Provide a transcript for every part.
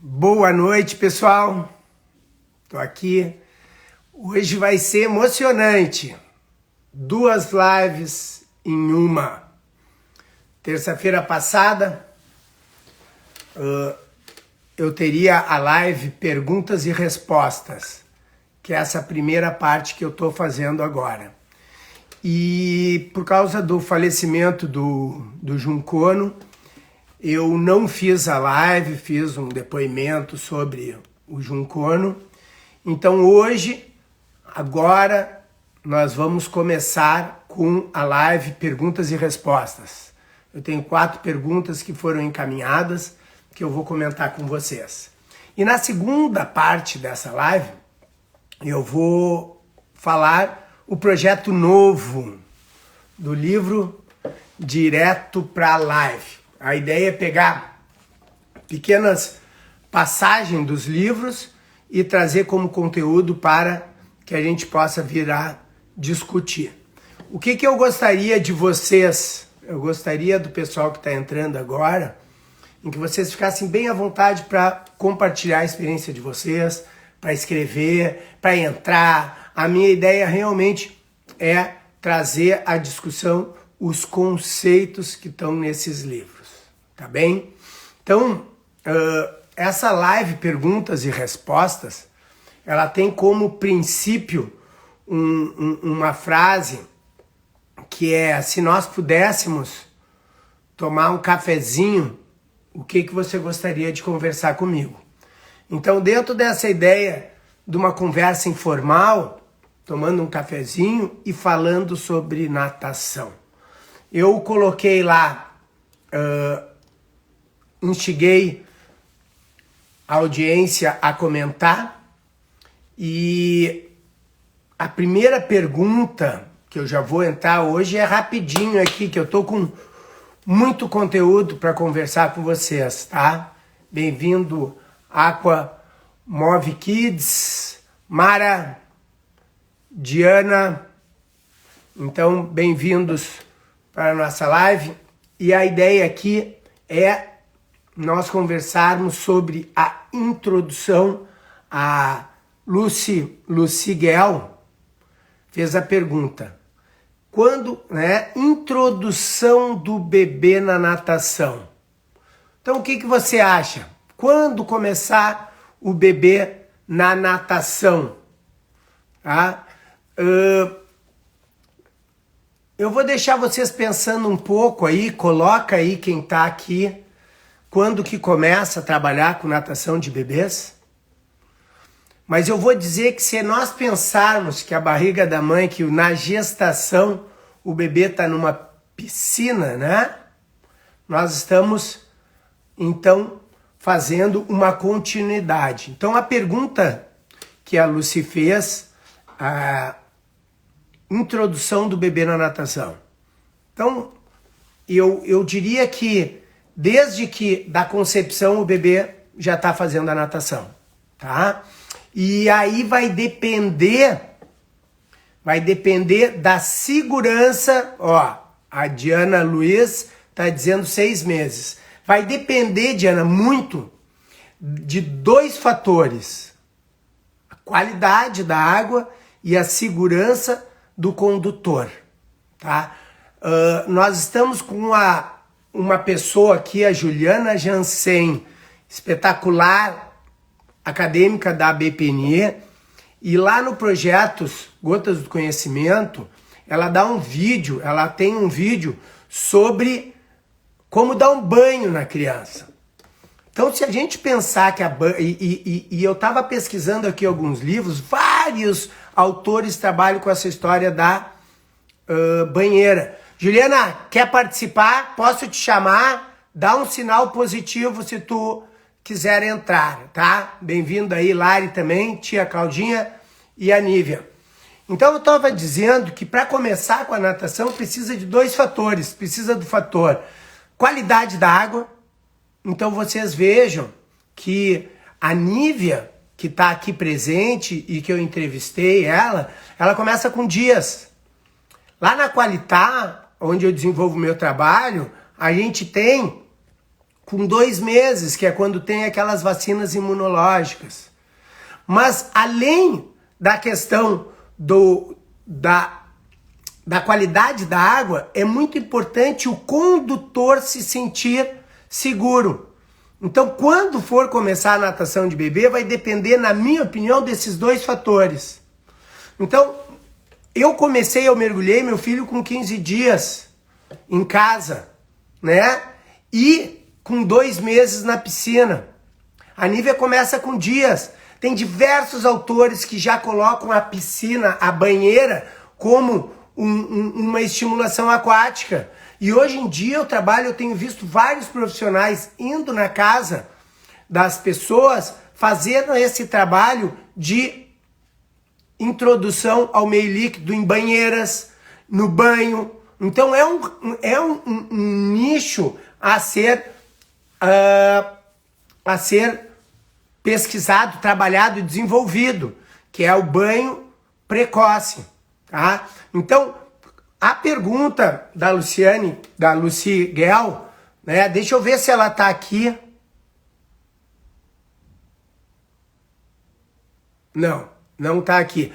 Boa noite, pessoal. Tô aqui. Hoje vai ser emocionante. 2 lives em uma. Terça-feira passada, eu teria a live Perguntas e Respostas, que é essa primeira parte que eu tô fazendo agora. E por causa do falecimento do Junco Ono, eu não fiz a live, fiz um depoimento sobre o Junco Ono. Então hoje, agora, nós vamos começar com a live Perguntas e Respostas. Eu tenho 4 perguntas que foram encaminhadas, que eu vou comentar com vocês. E na segunda parte dessa live, eu vou falar o projeto novo do livro Direto para a Live. A ideia é pegar pequenas passagens dos livros e trazer como conteúdo para que a gente possa vir a discutir. O que eu gostaria de vocês, eu gostaria do pessoal que está entrando agora, em que vocês ficassem bem à vontade para compartilhar a experiência de vocês, para escrever, para entrar. A minha ideia realmente é trazer à discussão os conceitos que estão nesses livros. Tá bem? Então, essa live Perguntas e Respostas, ela tem como princípio uma frase que é: se nós pudéssemos tomar um cafezinho, o que você gostaria de conversar comigo? Então, dentro dessa ideia de uma conversa informal, tomando um cafezinho e falando sobre natação, eu coloquei lá... instiguei a audiência a comentar, e a primeira pergunta que eu já vou entrar hoje é rapidinho aqui, que eu tô com muito conteúdo para conversar com vocês, tá? Bem-vindo, Aqua Move Kids, Mara, Diana. Então, bem-vindos para a nossa live. E a ideia aqui é nós conversarmos sobre a introdução. A Lucy Guel fez a pergunta: quando, introdução do bebê na natação. Então, o que você acha? Quando começar o bebê na natação? Tá? Eu vou deixar vocês pensando um pouco aí, coloca aí quem está aqui, quando que começa a trabalhar com natação de bebês. Mas eu vou dizer que se nós pensarmos que a barriga da mãe, que na gestação o bebê está numa piscina, né? Nós estamos, então, fazendo uma continuidade. Então, a pergunta que a Lucy fez, a introdução do bebê na natação. Então, eu diria que desde que da concepção o bebê já está fazendo a natação, tá? E aí vai depender da segurança. Ó, a Diana Luiz está dizendo 6 meses. Vai depender, Diana, muito de 2 fatores: a qualidade da água e a segurança do condutor, tá? Nós estamos com uma pessoa aqui, a Juliana Jansen, espetacular, acadêmica da BPNE, e lá no Projetos Gotas do Conhecimento, ela tem um vídeo sobre como dar um banho na criança. Então, se a gente pensar que e eu estava pesquisando aqui alguns livros, vários autores trabalham com essa história da banheira. Juliana, quer participar? Posso te chamar? Dá um sinal positivo se tu quiser entrar, tá? Bem-vindo aí, Lari também, tia Claudinha e a Nívia. Então, eu estava dizendo que para começar com a natação precisa de 2 fatores. Precisa do fator qualidade da água. Então, vocês vejam que a Nívia, que está aqui presente e que eu entrevistei ela começa com dias. Lá na Qualitá, onde eu desenvolvo o meu trabalho, a gente tem com 2 meses, que é quando tem aquelas vacinas imunológicas. Mas além da questão da qualidade da água, é muito importante o condutor se sentir seguro. Então, quando for começar a natação de bebê, vai depender, na minha opinião, desses 2 fatores. Então, eu mergulhei meu filho com 15 dias em casa, né? E com 2 meses na piscina. A Nívia começa com dias. Tem diversos autores que já colocam a piscina, a banheira, como uma estimulação aquática. E hoje em dia eu tenho visto vários profissionais indo na casa das pessoas fazendo esse trabalho de introdução ao meio líquido em banheiras, no banho. Então é um nicho a ser pesquisado, trabalhado e desenvolvido, que é o banho precoce, tá? Então, a pergunta da Lucy Gell, né? Deixa eu ver se ela tá aqui. Não tá aqui.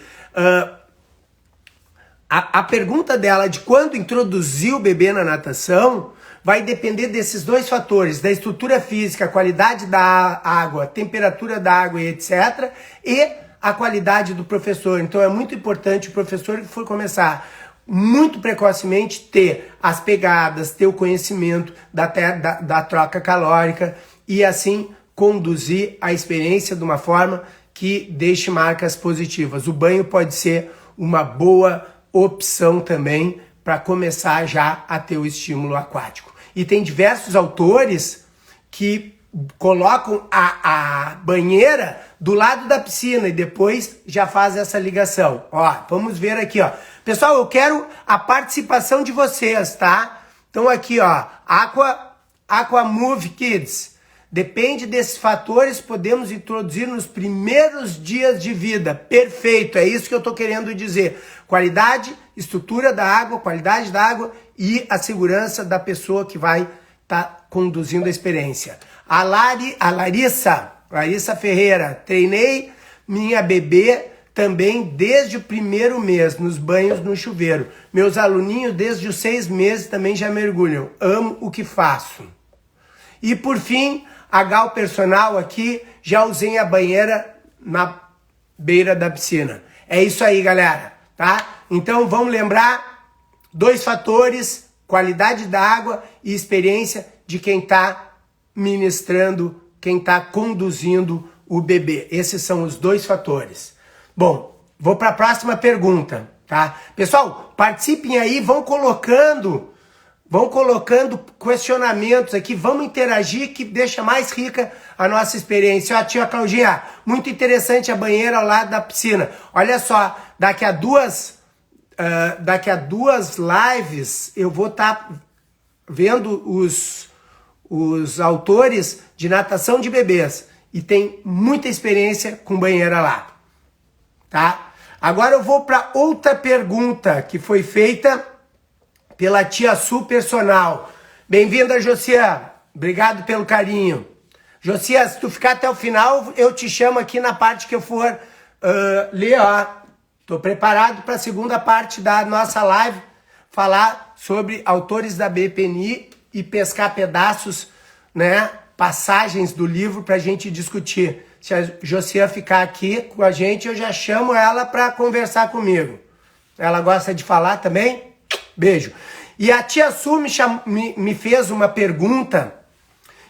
A pergunta dela de quando introduzir o bebê na natação vai depender desses 2 fatores, da estrutura física, a qualidade da água, a temperatura da água e etc. E a qualidade do professor. Então é muito importante o professor que for começar muito precocemente ter as pegadas, ter o conhecimento da troca calórica e assim conduzir a experiência de uma forma que deixe marcas positivas. O banho pode ser uma boa opção também para começar já a ter o estímulo aquático. E tem diversos autores que colocam a banheira do lado da piscina e depois já faz essa ligação. Ó, vamos ver aqui, ó. Pessoal, eu quero a participação de vocês, tá? Então aqui, ó, Aqua Move Kids. Depende desses fatores, podemos introduzir nos primeiros dias de vida. Perfeito, é isso que eu tô querendo dizer. Qualidade, estrutura da água, qualidade da água e a segurança da pessoa que vai estar conduzindo a experiência. A Larissa Ferreira, treinei minha bebê também desde o 1º mês, nos banhos no chuveiro. Meus aluninhos desde os 6 meses também já mergulham. Amo o que faço. E por fim, a Gal Personal aqui, já usei a banheira na beira da piscina. É isso aí, galera, tá? Então vamos lembrar 2 fatores, qualidade da água e experiência de quem está ministrando, quem está conduzindo o bebê. Esses são os 2 fatores. Bom, vou para a próxima pergunta, tá? Pessoal, participem aí, vão colocando questionamentos aqui, vamos interagir que deixa mais rica a nossa experiência. Ó, tia Claudinha, muito interessante a banheira ao lado da piscina. Olha só, daqui a duas lives eu vou estar vendo os autores de natação de bebês e tem muita experiência com banheira lá, tá? Agora eu vou para outra pergunta que foi feita pela tia Su Personal. Bem-vinda, Josiane. Obrigado pelo carinho. Josiane, se tu ficar até o final, eu te chamo aqui na parte que eu for ler, ó. Tô preparado para a segunda parte da nossa live, falar sobre autores da BPNI e pescar pedaços, né, passagens do livro para a gente discutir. Se a Josiane ficar aqui com a gente, eu já chamo ela para conversar comigo. Ela gosta de falar também? Beijo. E a tia Su me fez uma pergunta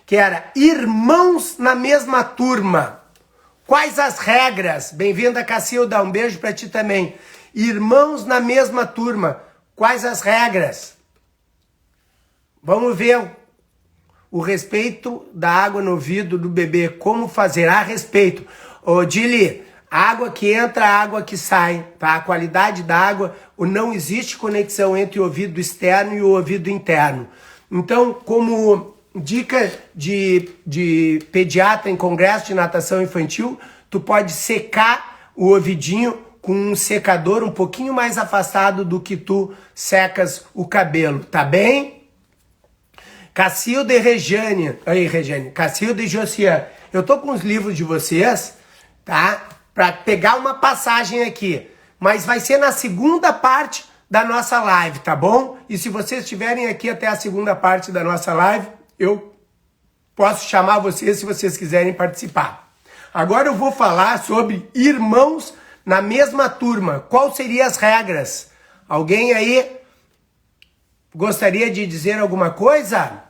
que era: irmãos na mesma turma, quais as regras? Bem-vinda, Cacilda, um beijo para ti também. Irmãos na mesma turma, quais as regras? Vamos ver o respeito da água no ouvido do bebê, como fazer a respeito. Ô, Dili, água que entra, água que sai, tá? A qualidade da água, não existe conexão entre o ouvido externo e o ouvido interno. Então, como dica de pediatra em congresso de natação infantil, tu pode secar o ouvidinho com um secador um pouquinho mais afastado do que tu secas o cabelo, tá bem? Cacilda e Regiane. Aí, Regiane. Cacilda e Josiane. Eu tô com os livros de vocês, tá? Para pegar uma passagem aqui. Mas vai ser na segunda parte da nossa live, tá bom? E se vocês estiverem aqui até a segunda parte da nossa live, eu posso chamar vocês se vocês quiserem participar. Agora eu vou falar sobre irmãos na mesma turma. Quais seriam as regras? Alguém aí gostaria de dizer alguma coisa?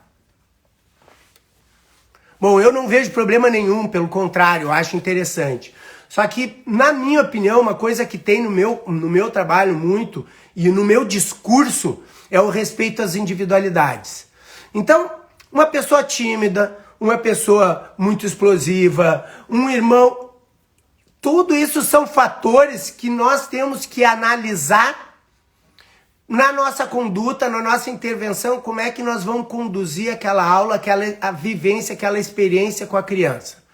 Bom, eu não vejo problema nenhum, pelo contrário, eu acho interessante. Só que, na minha opinião, uma coisa que tem no meu trabalho muito e no meu discurso é o respeito às individualidades. Então, uma pessoa tímida, uma pessoa muito explosiva, um irmão, tudo isso são fatores que nós temos que analisar na nossa conduta, na nossa intervenção, como é que nós vamos conduzir aquela aula, a vivência, aquela experiência com a criança.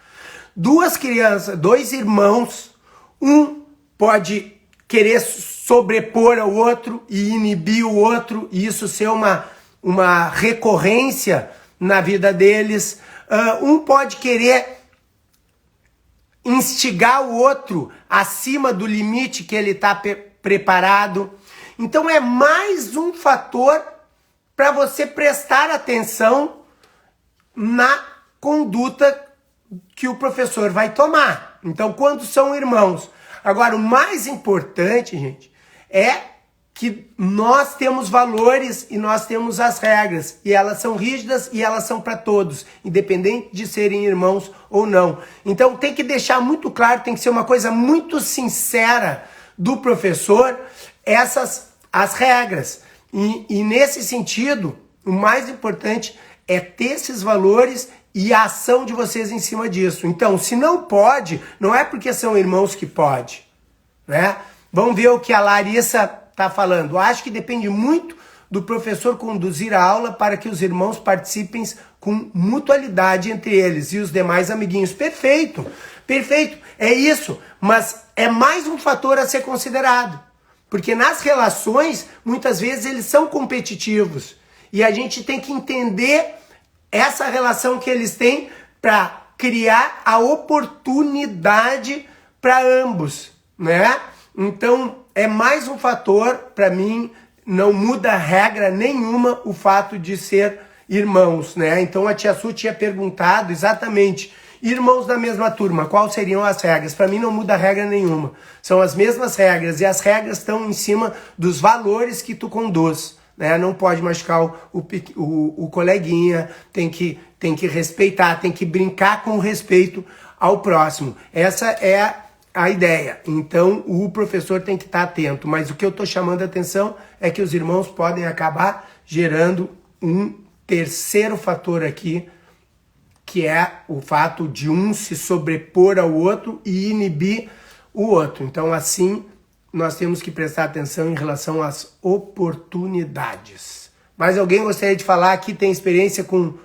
Duas crianças, dois irmãos, um pode querer sobrepor ao outro e inibir o outro, e isso ser uma recorrência na vida deles. Um pode querer instigar o outro acima do limite que ele está preparado. Então é mais um fator para você prestar atenção na conduta que o professor vai tomar. Então, quando são irmãos. Agora, o mais importante, gente, é que nós temos valores e nós temos as regras. E elas são rígidas e elas são para todos, independente de serem irmãos ou não. Então, tem que deixar muito claro, tem que ser uma coisa muito sincera do professor, as regras. E nesse sentido, o mais importante é ter esses valores e a ação de vocês em cima disso. Então, se não pode, não é porque são irmãos que pode, né? Vamos ver o que a Larissa está falando. Acho que depende muito do professor conduzir a aula para que os irmãos participem com mutualidade entre eles e os demais amiguinhos. Perfeito, perfeito, é isso. Mas é mais um fator a ser considerado. Porque nas relações, muitas vezes, eles são competitivos. E a gente tem que entender essa relação que eles têm para criar a oportunidade para ambos, né? Então, é mais um fator, para mim, não muda regra nenhuma o fato de ser irmãos, né? Então, a tia Su tinha perguntado exatamente, irmãos da mesma turma, quais seriam as regras? Para mim, não muda regra nenhuma. São as mesmas regras, e as regras estão em cima dos valores que tu conduz. Né? Não pode machucar o coleguinha, tem que respeitar, tem que brincar com respeito ao próximo. Essa é a ideia. Então, o professor tem que estar atento. Mas o que eu estou chamando a atenção é que os irmãos podem acabar gerando um terceiro fator aqui, que é o fato de um se sobrepor ao outro e inibir o outro. Então, assim, nós temos que prestar atenção em relação às oportunidades. Mas alguém gostaria de falar aqui, tem experiência com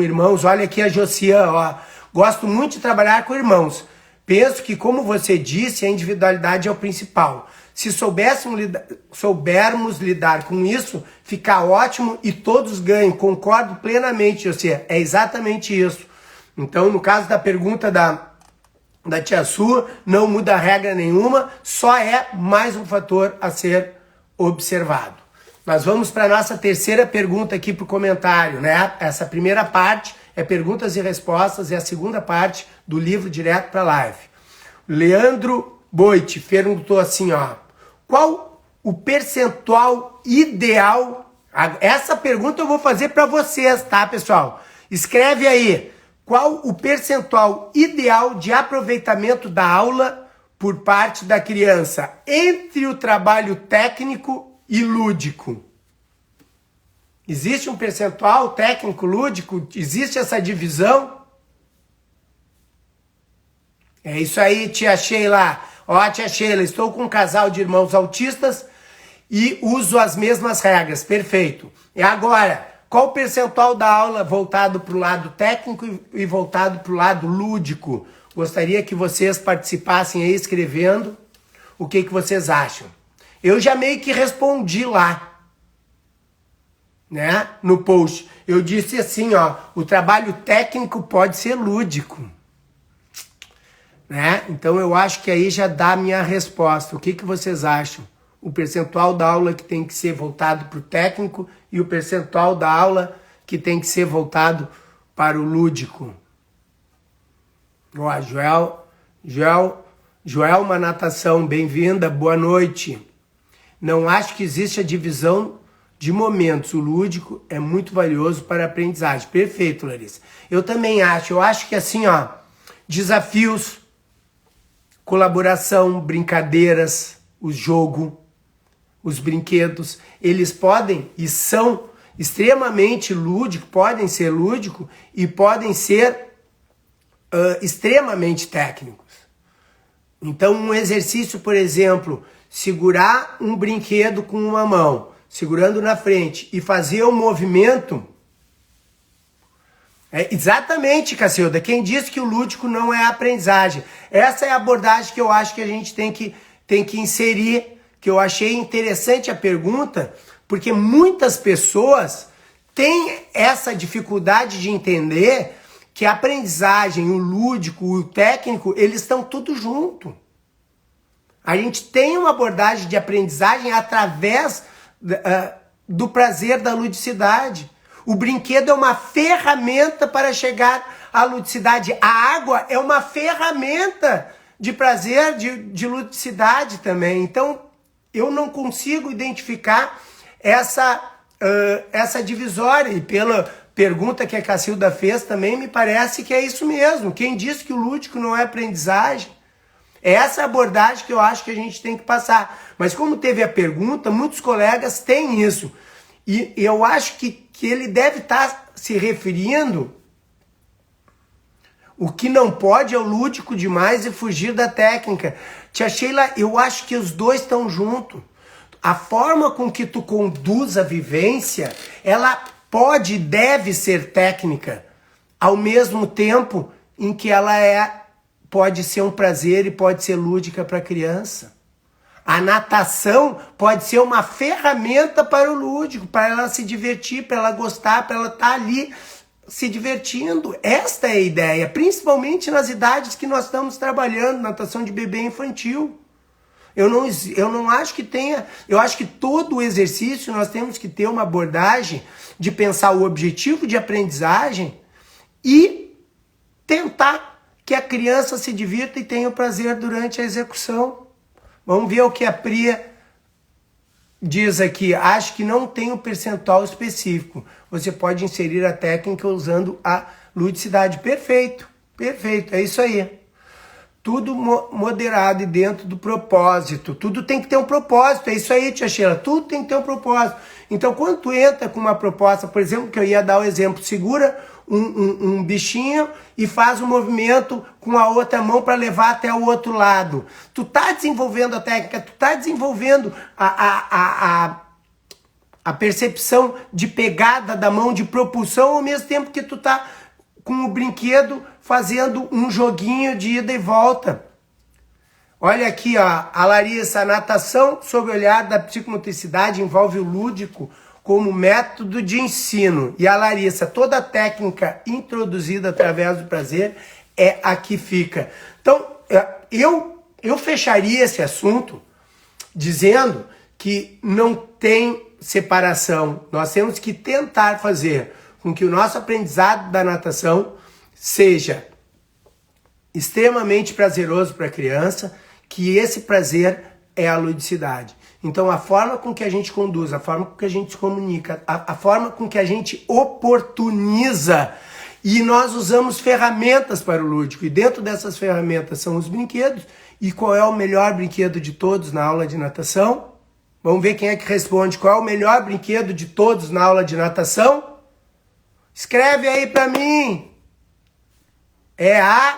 irmãos? Olha aqui a Josiane, ó. Gosto muito de trabalhar com irmãos. Penso que, como você disse, a individualidade é o principal. Se soubermos lidar com isso, fica ótimo e todos ganham. Concordo plenamente, Josiane. É exatamente isso. Então, no caso da pergunta da tia Su, não muda regra nenhuma, só é mais um fator a ser observado. Nós vamos para a nossa terceira pergunta aqui para o comentário, né? Essa primeira parte é perguntas e respostas e a segunda parte do livro direto para a live. Leandro Boit perguntou assim, ó, qual o percentual ideal? Essa pergunta eu vou fazer para vocês, tá, pessoal? Escreve aí. Qual o percentual ideal de aproveitamento da aula por parte da criança entre o trabalho técnico e lúdico? Existe um percentual técnico, lúdico? Existe essa divisão? É isso aí, tia Sheila. Ó, tia Sheila, estou com um casal de irmãos autistas e uso as mesmas regras. Perfeito. E agora, qual o percentual da aula voltado para o lado técnico e voltado para o lado lúdico? Gostaria que vocês participassem aí escrevendo o que vocês acham. Eu já meio que respondi lá. né, no post. Eu disse assim, ó, o trabalho técnico pode ser lúdico, né? Então eu acho que aí já dá a minha resposta. O que vocês acham? O percentual da aula que tem que ser voltado para o técnico e o percentual da aula que tem que ser voltado para o lúdico. Ó, Joelma Natação, bem-vinda, boa noite. Não acho que existe a divisão de momentos. O lúdico é muito valioso para a aprendizagem. Perfeito, Larissa. Eu também acho. Eu acho que assim, ó, desafios, colaboração, brincadeiras, o jogo, os brinquedos, eles podem e são extremamente lúdicos, podem ser lúdicos e podem ser extremamente técnicos. Então, um exercício, por exemplo, segurar um brinquedo com uma mão, segurando na frente e fazer um movimento. Exatamente, Cacilda. Quem disse que o lúdico não é aprendizagem? Essa é a abordagem que eu acho que a gente tem que inserir, que eu achei interessante a pergunta, porque muitas pessoas têm essa dificuldade de entender que a aprendizagem, o lúdico, o técnico, eles estão tudo junto. A gente tem uma abordagem de aprendizagem através do prazer da ludicidade. O brinquedo é uma ferramenta para chegar à ludicidade. A água é uma ferramenta de prazer, de ludicidade também. Então, eu não consigo identificar essa divisória. E pela pergunta que a Cacilda fez também, me parece que é isso mesmo. Quem disse que o lúdico não é aprendizagem? É essa abordagem que eu acho que a gente tem que passar. Mas como teve a pergunta, muitos colegas têm isso. E eu acho que ele deve estar se referindo. O que não pode é o lúdico demais e fugir da técnica. Tia Sheila, eu acho que os dois estão juntos. A forma com que tu conduz a vivência, ela pode e deve ser técnica, ao mesmo tempo em que ela pode ser um prazer e pode ser lúdica para a criança. A natação pode ser uma ferramenta para o lúdico, para ela se divertir, para ela gostar, para ela estar ali se divertindo. Esta é a ideia, principalmente nas idades que nós estamos trabalhando, natação de bebê infantil. Eu não acho que tenha... Eu acho que todo o exercício nós temos que ter uma abordagem de pensar o objetivo de aprendizagem e tentar que a criança se divirta e tenha o prazer durante a execução. Vamos ver o que a Priya diz aqui. Acho que não tem um percentual específico. Você pode inserir a técnica usando a ludicidade. Perfeito, perfeito, é isso aí. Tudo moderado e dentro do propósito. Tudo tem que ter um propósito. É isso aí, tia Sheila. Tudo tem que ter um propósito. Então, quando tu entra com uma proposta, por exemplo, que eu ia dar o exemplo, segura um bichinho e faz um movimento com a outra mão para levar até o outro lado. Tu tá desenvolvendo a técnica, tu tá desenvolvendo a percepção de pegada da mão, de propulsão, ao mesmo tempo que tu tá com o brinquedo fazendo um joguinho de ida e volta. Olha aqui, ó, a Larissa, a natação sob o olhar da psicomotricidade envolve o lúdico como método de ensino. E a Larissa, toda a técnica introduzida através do prazer é a que fica. Então, eu fecharia esse assunto dizendo que não tem separação. Nós temos que tentar fazer com que o nosso aprendizado da natação seja extremamente prazeroso para a criança, que esse prazer é a ludicidade. Então, a forma com que a gente conduz, a forma com que a gente se comunica, a forma com que a gente oportuniza, e nós usamos ferramentas para o lúdico, e dentro dessas ferramentas são os brinquedos. E qual é o melhor brinquedo de todos na aula de natação? Vamos ver quem é que responde. Qual é o melhor brinquedo de todos na aula de natação? Escreve aí para mim. É a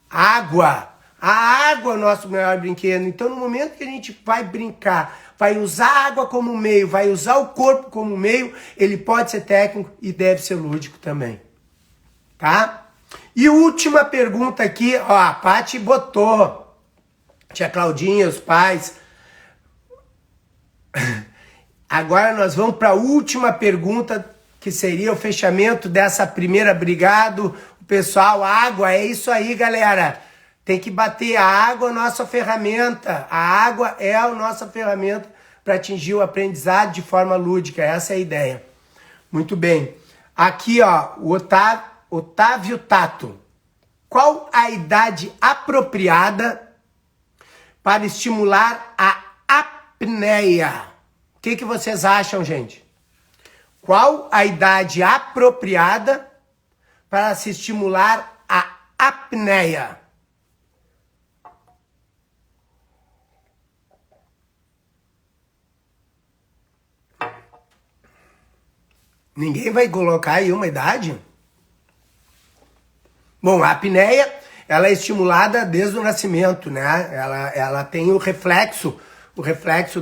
água. A água é o nosso melhor brinquedo. Então, no momento que a gente vai brincar, vai usar a água como meio, vai usar o corpo como meio, ele pode ser técnico e deve ser lúdico também. Tá? E última pergunta aqui, ó, a Paty botou. Tia Claudinha, os pais. Agora nós vamos para a última pergunta, que seria o fechamento dessa primeira. Obrigado, pessoal. Água, é isso aí, galera. Tem que bater. A água é a nossa ferramenta. A água é a nossa ferramenta para atingir o aprendizado de forma lúdica. Essa é a ideia. Muito bem. Aqui, ó, o Otávio Tato. Qual a idade apropriada para estimular a apneia? O que vocês acham, gente? Qual a idade apropriada para se estimular a apneia? Ninguém vai colocar aí uma idade? Bom, a apneia, ela é estimulada desde o nascimento, né? Ela tem o reflexo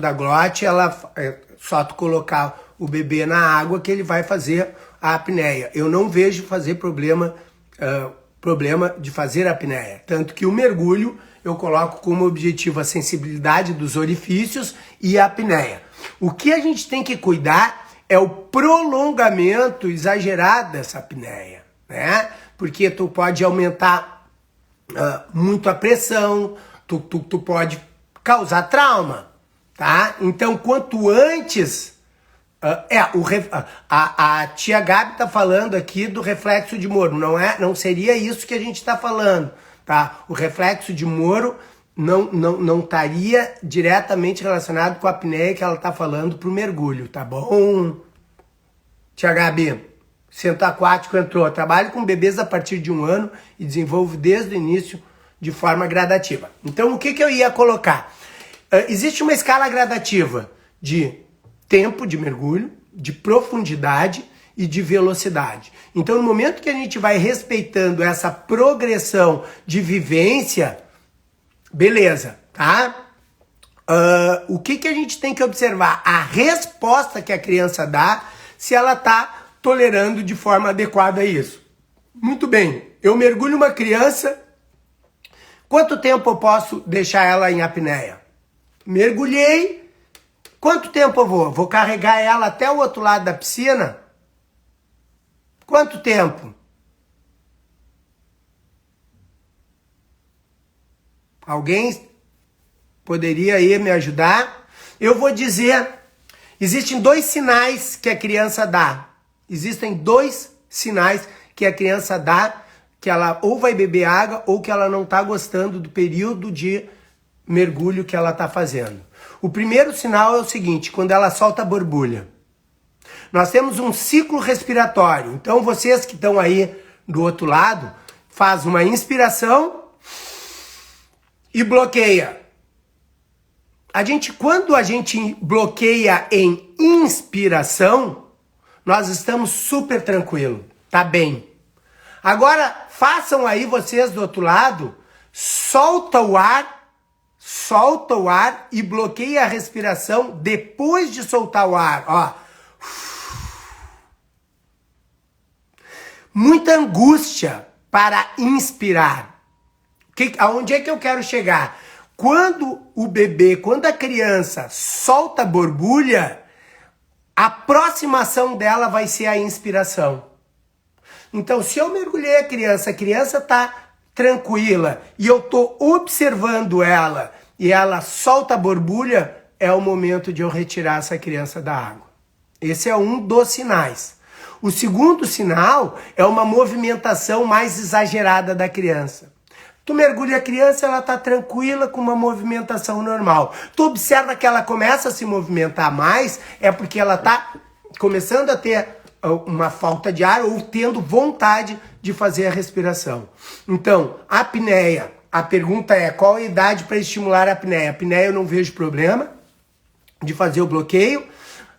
da glote, é só tu colocar o bebê na água que ele vai fazer a apneia. Eu não vejo fazer problema de fazer a apneia. Tanto que o mergulho eu coloco como objetivo a sensibilidade dos orifícios e a apneia. O que a gente tem que cuidar é o prolongamento exagerado dessa apneia, né? Porque tu pode aumentar muito a pressão, tu pode causar trauma, tá? Então, quanto antes... a tia Gabi tá falando aqui do reflexo de Moro. Não seria isso que a gente está falando, tá? O reflexo de Moro não estaria diretamente relacionado com a apneia que ela tá falando pro mergulho, tá bom? Tia Gabi, centro aquático entrou. Trabalho com bebês a partir de 1 ano e desenvolvo desde o início de forma gradativa. Então, o que eu ia colocar? Existe uma escala gradativa de tempo de mergulho, de profundidade e de velocidade. Então, no momento que a gente vai respeitando essa progressão de vivência, beleza, tá? O que a gente tem que observar? A resposta que a criança dá, se ela tá tolerando de forma adequada isso. Muito bem, eu mergulho uma criança, quanto tempo eu posso deixar ela em apneia? Mergulhei, quanto tempo eu vou? Vou carregar ela até o outro lado da piscina? Quanto tempo? Alguém poderia aí me ajudar? Eu vou dizer, existem 2 sinais que a criança dá. Existem 2 sinais que a criança dá, que ela ou vai beber água ou que ela não está gostando do período de mergulho que ela está fazendo. O primeiro sinal é o seguinte, quando ela solta a borbulha. Nós temos um ciclo respiratório. Então vocês que estão aí do outro lado, faz uma inspiração e bloqueia. Quando a gente bloqueia em inspiração, nós estamos super tranquilo, tá bem. Agora, façam aí vocês do outro lado, solta o ar e bloqueia a respiração depois de soltar o ar, ó. Muita angústia para inspirar. Aonde é que eu quero chegar? Quando a criança solta a borbulha, a aproximação dela vai ser a inspiração. Então, se eu mergulhei a criança está tranquila e eu estou observando ela e ela solta a borbulha, é o momento de eu retirar essa criança da água. Esse é um dos sinais. O segundo sinal é uma movimentação mais exagerada da criança. Tu mergulha a criança, ela está tranquila com uma movimentação normal. Tu observa que ela começa a se movimentar mais, é porque ela está começando a ter uma falta de ar ou tendo vontade de fazer a respiração. Então, a apneia, a pergunta é qual a idade para estimular a apneia? A apneia eu não vejo problema de fazer o bloqueio.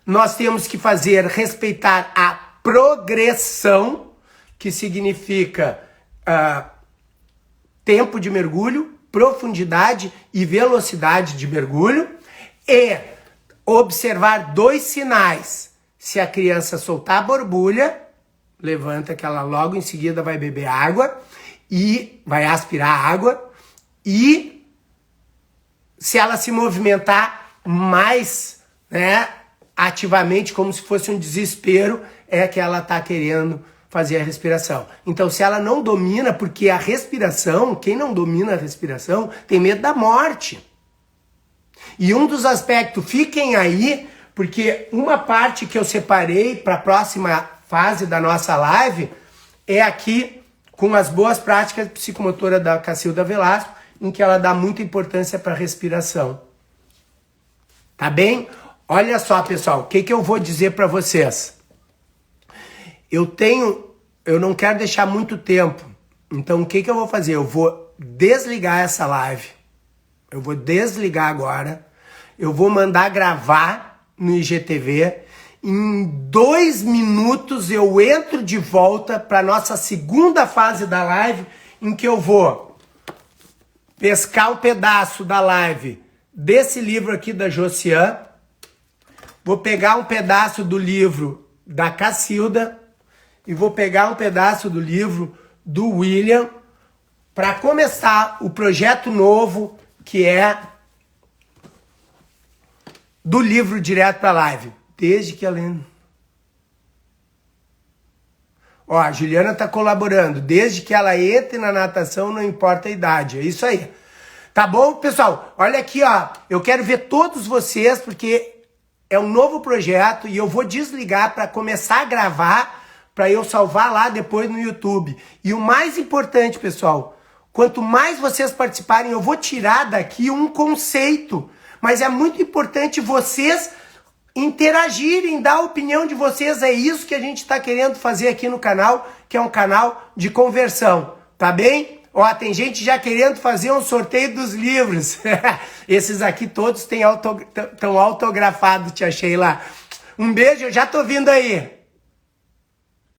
Nós temos que respeitar a progressão, que significa tempo de mergulho, profundidade e velocidade de mergulho, e observar 2 sinais. Se a criança soltar a borbulha, levanta que ela logo em seguida vai beber água e vai aspirar água, e se ela se movimentar mais, né, ativamente, como se fosse um desespero, é que ela está querendo fazer a respiração. Então, se ela não domina, porque a respiração, quem não domina a respiração, tem medo da morte. E um dos aspectos, fiquem aí, porque uma parte que eu separei para a próxima fase da nossa live é aqui com as boas práticas psicomotoras da Cacilda Velasco, em que ela dá muita importância para a respiração. Tá bem? Olha só, pessoal, o que eu vou dizer para vocês? Eu não quero deixar muito tempo, então o que eu vou fazer? Eu vou desligar essa live, eu vou desligar agora, eu vou mandar gravar no IGTV, em 2 minutos eu entro de volta para nossa segunda fase da live, em que eu vou pescar um pedaço da live desse livro aqui da Josiane, vou pegar um pedaço do livro da Cacilda e vou pegar um pedaço do livro do William para começar o projeto novo, que é do livro direto para a live. Desde que ela... Ó, a Juliana tá colaborando. Desde que ela entre na natação, não importa a idade. É isso aí. Tá bom, pessoal? Olha aqui, ó. Eu quero ver todos vocês, porque é um novo projeto e eu vou desligar para começar a gravar, para eu salvar lá depois no YouTube. E o mais importante, pessoal, quanto mais vocês participarem, eu vou tirar daqui um conceito. Mas é muito importante vocês interagirem, dar a opinião de vocês. É isso que a gente está querendo fazer aqui no canal, que é um canal de conversão, tá bem? Ó, tem gente já querendo fazer um sorteio dos livros. Esses aqui todos estão autografados, tia Sheila. Um beijo, eu já tô vindo aí.